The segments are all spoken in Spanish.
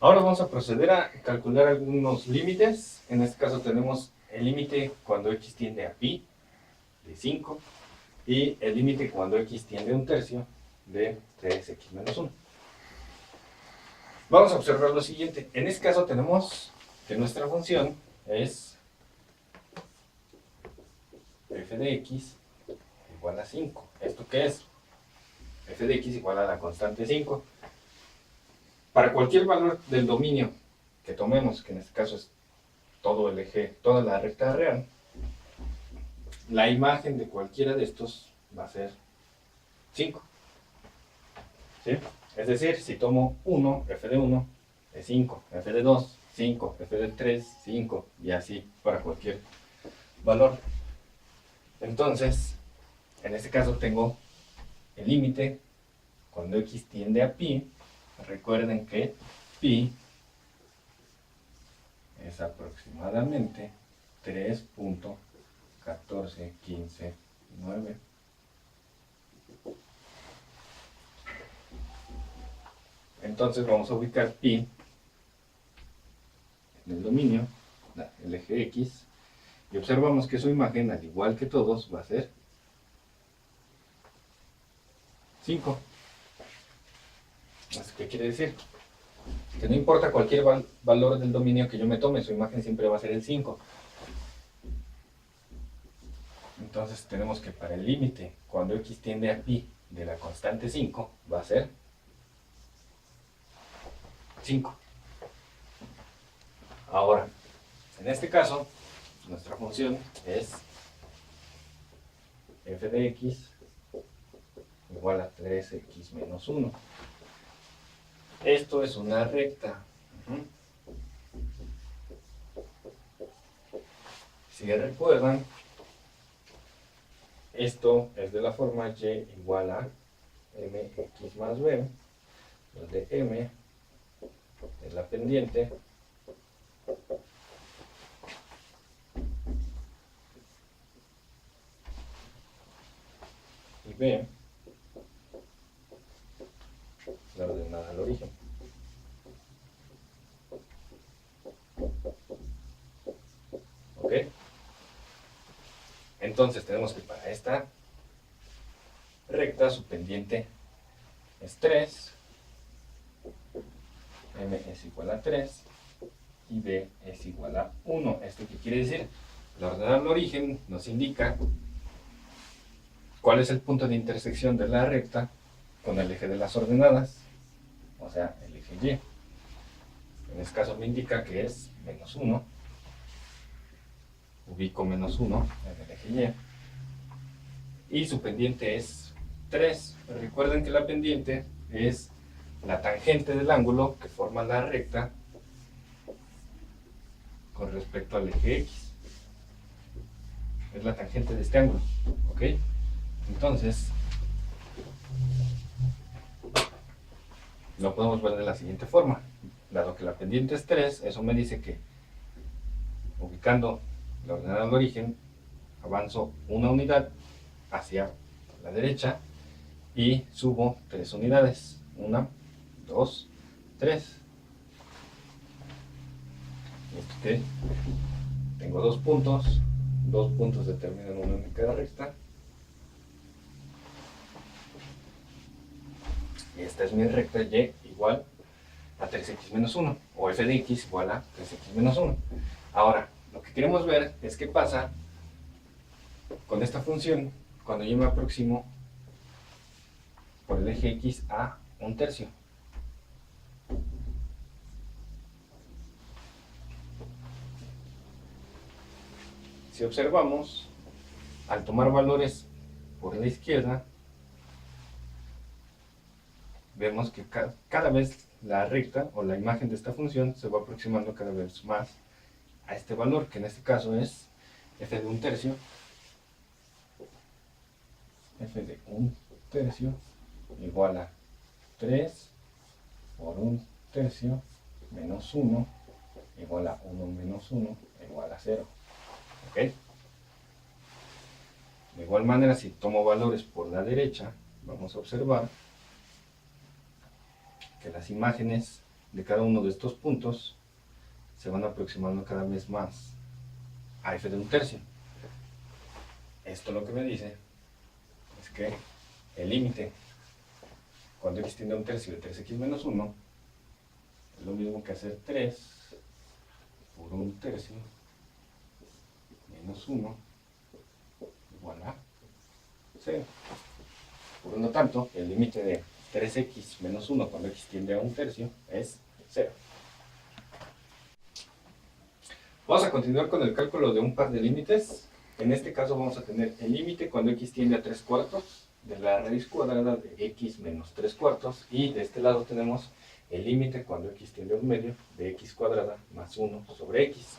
Ahora vamos a proceder a calcular algunos límites. En este caso tenemos el límite cuando x tiende a pi de 5 y el límite cuando x tiende a un tercio de 3x menos 1. Vamos a observar lo siguiente. En este caso tenemos que nuestra función es f de x igual a 5. ¿Esto qué es? F de x igual a la constante 5. Para cualquier valor del dominio que tomemos, que en este caso es todo el eje, toda la recta real, la imagen de cualquiera de estos va a ser 5. ¿Sí? Es decir, si tomo 1, f de 1 es 5, f de 2, 5, f de 3, 5, y así para cualquier valor. Entonces, en este caso tengo el límite cuando x tiende a pi. Recuerden que pi es aproximadamente 3.14159. Entonces vamos a ubicar pi en el dominio, el eje x, y observamos que su imagen, al igual que todos, va a ser 5. ¿Qué quiere decir? Que no importa cualquier valor del dominio que yo me tome, su imagen siempre va a ser el 5. Entonces tenemos que para el límite, cuando x tiende a pi de la constante 5, va a ser 5. Ahora, en este caso, nuestra función es f de x igual a 3x menos 1. Esto es una recta. Si recuerdan, esto es de la forma y igual a mx más b, donde m es la pendiente y b la ordenada al origen. ¿Ok? Entonces tenemos que para esta recta su pendiente es 3, m es igual a 3 y b es igual a 1. ¿Esto qué quiere decir? La ordenada al origen nos indica cuál es el punto de intersección de la recta con el eje de las ordenadas, o sea, el eje y. En este caso me indica que es menos 1. Ubico menos 1 en el eje y. Y su pendiente es 3. Recuerden que la pendiente es la tangente del ángulo que forma la recta con respecto al eje x. Es la tangente de este ángulo. ¿Ok? Entonces, lo podemos ver de la siguiente forma. Dado que la pendiente es 3, eso me dice que ubicando la ordenada al origen, avanzo una unidad hacia la derecha y subo 3 unidades. 1, 2, 3. ¿Okay? Tengo 2 puntos. 2 puntos determinan una única recta. Y esta es mi recta y igual a 3x menos 1, o f de x igual a 3x menos 1. Ahora, lo que queremos ver es qué pasa con esta función cuando yo me aproximo por el eje x a un tercio. Si observamos, al tomar valores por la izquierda, vemos que cada vez la recta o la imagen de esta función se va aproximando cada vez más a este valor, que en este caso es f de un tercio. F de un tercio igual a 3 por un tercio menos 1 igual a 1 menos 1 igual a 0. ¿Ok? De igual manera, si tomo valores por la derecha, vamos a observar que las imágenes de cada uno de estos puntos se van aproximando cada vez más a f de un tercio. Esto lo que me dice es que el límite cuando x tiende a un tercio de 3x menos 1 es lo mismo que hacer 3 por un tercio menos 1 igual a 0. Por lo tanto, el límite de 3x menos 1 cuando x tiende a un tercio es 0. Vamos a continuar con el cálculo de un par de límites. En este caso vamos a tener el límite cuando x tiende a 3 cuartos de la raíz cuadrada de x menos 3 cuartos, y de este lado tenemos el límite cuando x tiende a un medio de x cuadrada más 1 sobre x.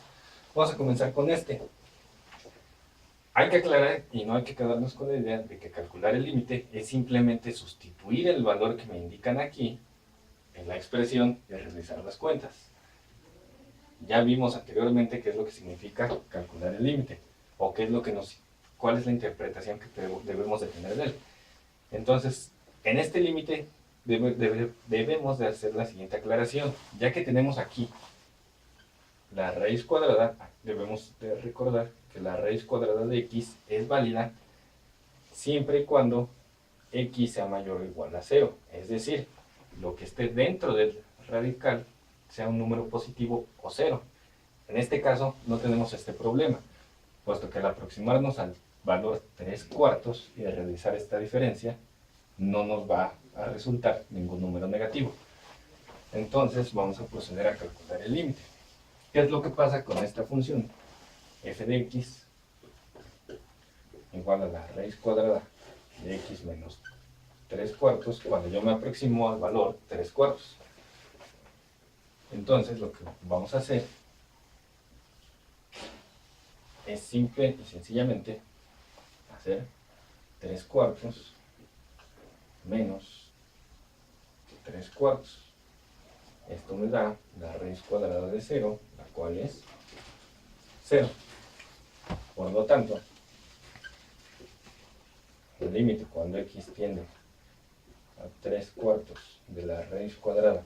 Vamos a comenzar con este. Hay que aclarar y no hay que quedarnos con la idea de que calcular el límite es simplemente sustituir el valor que me indican aquí en la expresión y realizar las cuentas. Ya vimos anteriormente qué es lo que significa calcular el límite, o qué es lo que cuál es la interpretación que debemos de tener de él. Entonces, en este límite debemos de hacer la siguiente aclaración. Ya que tenemos aquí la raíz cuadrada, debemos de recordar que la raíz cuadrada de x es válida siempre y cuando x sea mayor o igual a 0. Es decir, lo que esté dentro del radical sea un número positivo o 0. En este caso no tenemos este problema, puesto que al aproximarnos al valor 3 cuartos y realizar esta diferencia, no nos va a resultar ningún número negativo. Entonces vamos a proceder a calcular el límite. ¿Qué es lo que pasa con esta función? F de x igual a la raíz cuadrada de x menos 3 cuartos cuando yo me aproximo al valor 3 cuartos. Entonces lo que vamos a hacer es simple y sencillamente hacer 3 cuartos menos 3 cuartos. Esto me da la raíz cuadrada de 0, la cual es 0. Por lo tanto, el límite cuando x tiende a 3 cuartos de la raíz cuadrada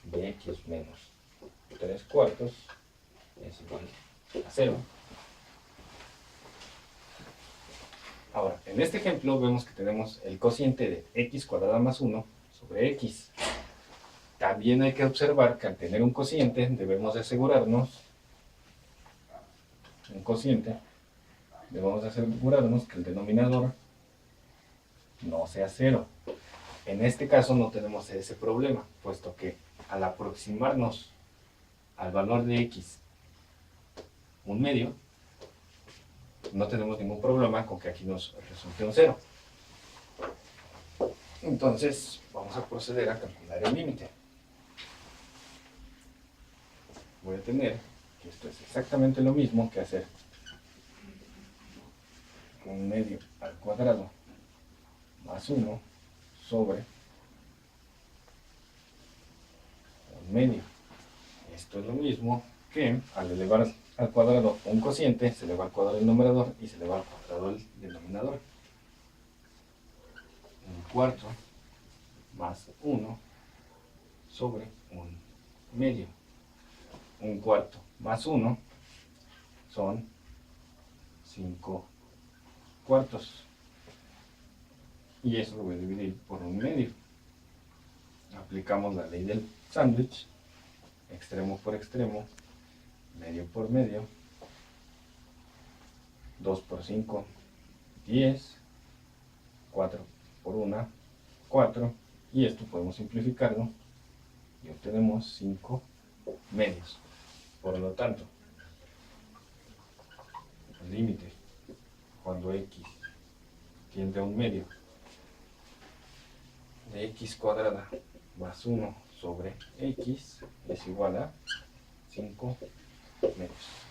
de x menos 3 cuartos es igual a 0. Ahora, en este ejemplo vemos que tenemos el cociente de x cuadrada más 1 sobre x. También hay que observar que al tener un cociente debemos de asegurarnos que el denominador no sea 0. En este caso no tenemos ese problema, puesto que al aproximarnos al valor de x un medio, no tenemos ningún problema con que aquí nos resulte un 0. Entonces vamos a proceder a calcular el límite. Voy a tener que esto es exactamente lo mismo que hacer un medio al cuadrado más 1 sobre un medio. Esto es lo mismo que al elevar al cuadrado un cociente, se eleva al cuadrado el numerador y se eleva al cuadrado el denominador. Un cuarto más 1 sobre un medio. Un cuarto más 1 son 5 cuartos. Y eso lo voy a dividir por un medio. Aplicamos la ley del sándwich, extremo por extremo, medio por medio. 2 por 5, 10. 4 por 1, 4. Y esto podemos simplificarlo y obtenemos 5 medios. Por lo tanto, el límite cuando x tiende a un medio de x cuadrada más 1 sobre x es igual a 5 medios.